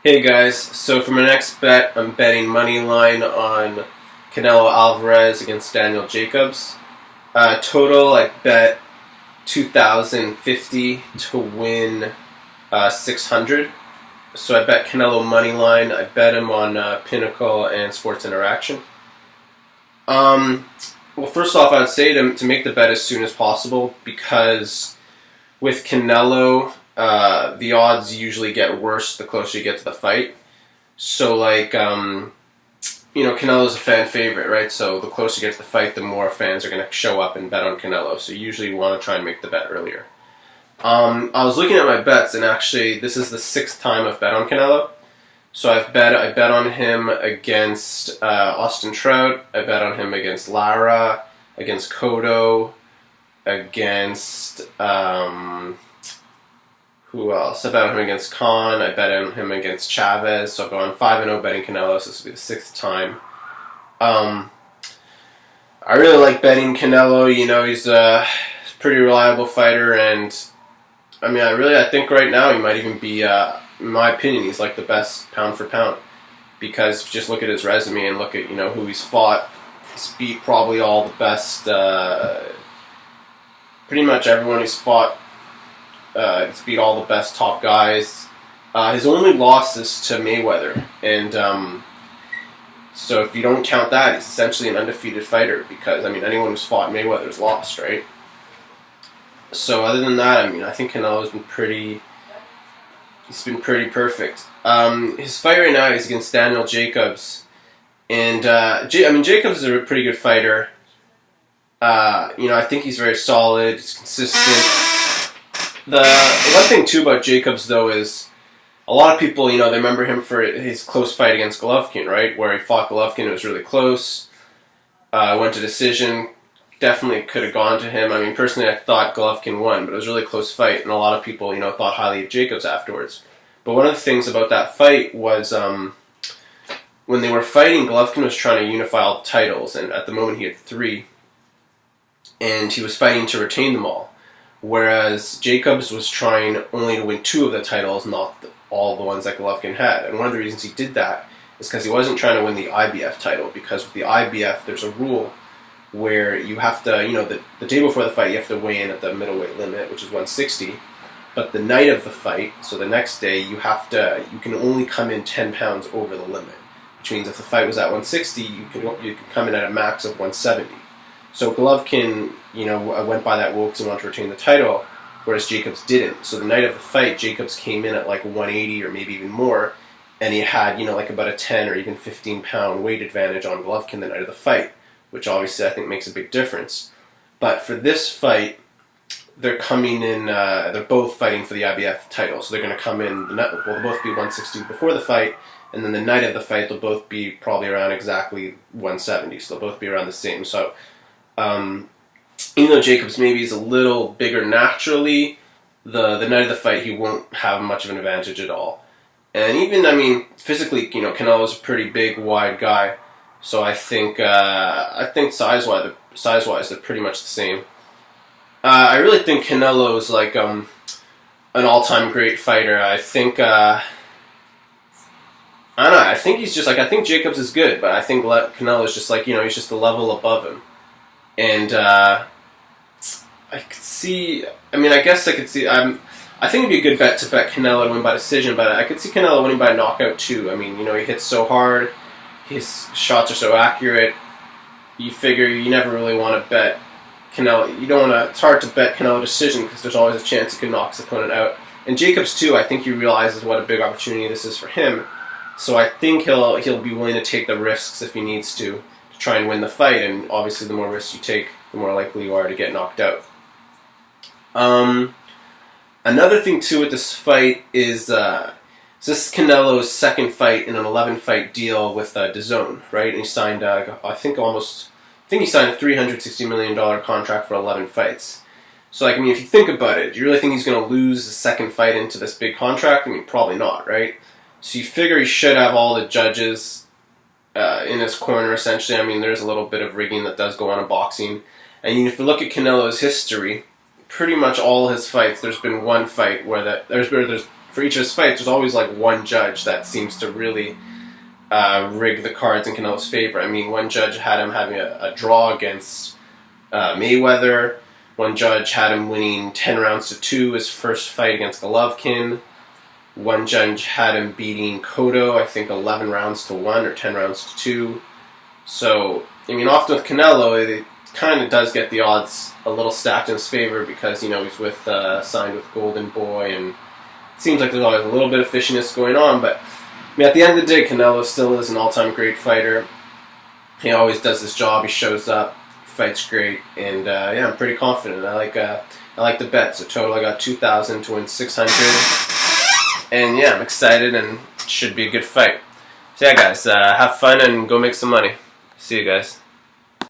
Hey guys, so for my next bet, I'm betting MONEYLINE on Canelo Alvarez against Daniel Jacobs. Total, I bet 2,050 to win 600. So I bet Canelo MONEYLINE. I bet him on Pinnacle and Sports Interaction. Well, first off, I would say to make the bet as soon as possible because with Canelo, the odds usually get worse the closer you get to the fight. So, Canelo's a fan favorite, right? So the closer you get to the fight, the more fans are going to show up and bet on Canelo. So you usually want to try and make the bet earlier. I was looking at my bets, and actually, this is the 6th time I've bet on Canelo. So I bet on him against Austin Trout. I bet on him against Lara, against Cotto, against who else? I bet on him against Khan. I bet on him against Chavez. So I've gone 5-0 betting Canelo. So this will be the 6th time. I really like betting Canelo. You know, he's a pretty reliable fighter, and I think right now he might even be, in my opinion, he's like the best pound for pound. Because if you just look at his resume and look at who he's fought, he's beat probably all the best. Pretty much everyone he's fought. He's beat all the best top guys. His only loss is to Mayweather, and so if you don't count that, he's essentially an undefeated fighter. Because anyone who's fought Mayweather's lost, right? So other than that, I think Canelo's been pretty. He's been pretty perfect. His fight right now is against Daniel Jacobs, and Jacobs is a pretty good fighter. I think he's very solid. He's consistent. The one thing too about Jacobs though is a lot of people, they remember him for his close fight against Golovkin, right? Where he fought Golovkin, it was really close. Went to decision. Definitely could have gone to him. Personally, I thought Golovkin won, but it was a really close fight, and a lot of people, thought highly of Jacobs afterwards. But one of the things about that fight was when they were fighting, Golovkin was trying to unify all the titles, and at the moment he had 3, and he was fighting to retain them all. Whereas Jacobs was trying only to win 2 of the titles, not all the ones that Golovkin had. And one of the reasons he did that is because he wasn't trying to win the IBF title, because with the IBF, there's a rule where you have to, the day before the fight, you have to weigh in at the middleweight limit, which is 160. But the night of the fight, so the next day, you can only come in 10 pounds over the limit. Which means if the fight was at 160, you can come in at a max of 170. So Golovkin, went by that rule because he wanted to retain the title, whereas Jacobs didn't. So the night of the fight, Jacobs came in at like 180 or maybe even more, and he had, about a 10 or even 15 pound weight advantage on Golovkin the night of the fight, which obviously I think makes a big difference. But for this fight, they're coming in, they're both fighting for the IBF title. So they're going to come in, they'll both be 160 before the fight, and then the night of the fight, they'll both be probably around exactly 170. So they'll both be around the same. So, even though Jacobs maybe is a little bigger naturally, the night of the fight he won't have much of an advantage at all. And even physically, Canelo's a pretty big, wide guy, so I think size-wise they're pretty much the same. I really think Canelo is like an all-time great fighter. I think I don't know. I think he's just I think Jacobs is good, but I think Canelo is just he's just a level above him. And I could see. I guess I could see. I think it'd be a good bet to bet Canelo to win by decision, but I could see Canelo winning by knockout too. He hits so hard, his shots are so accurate. You figure you never really want to bet Canelo. You don't want to. It's hard to bet Canelo decision because there's always a chance he could knock his opponent out. And Jacobs too. I think he realizes what a big opportunity this is for him. So I think he'll be willing to take the risks if he needs to try and win the fight, and obviously the more risks you take, the more likely you are to get knocked out. Another thing too with this fight is this is Canelo's 2nd fight in an 11-fight deal with DAZN, right? And he signed, I think he signed a $360 million contract for 11 fights. So if you think about it, do you really think he's going to lose the 2nd fight into this big contract? Probably not, right? So you figure he should have all the judges in his corner, essentially. There's a little bit of rigging that does go on in boxing. And if you look at Canelo's history, pretty much all his fights, there's been one fight where there's for each of his fights, there's always like one judge that seems to really rig the cards in Canelo's favor. I mean, one judge had him having a draw against Mayweather. One judge had him winning 10 rounds to 2 his first fight against Golovkin. One judge had him beating Cotto, I think 11 rounds to 1 or 10 rounds to 2. So, I mean, often with Canelo, it kind of does get the odds a little stacked in his favor because, you know, he's signed with Golden Boy, and it seems like there's always a little bit of fishiness going on. But, I mean, at the end of the day, Canelo still is an all-time great fighter. He always does his job. He shows up, fights great, and yeah, I'm pretty confident. I like the bet. So total, I got 2,000 to win 600. And yeah, I'm excited, and it should be a good fight. So yeah, guys, have fun and go make some money. See you guys.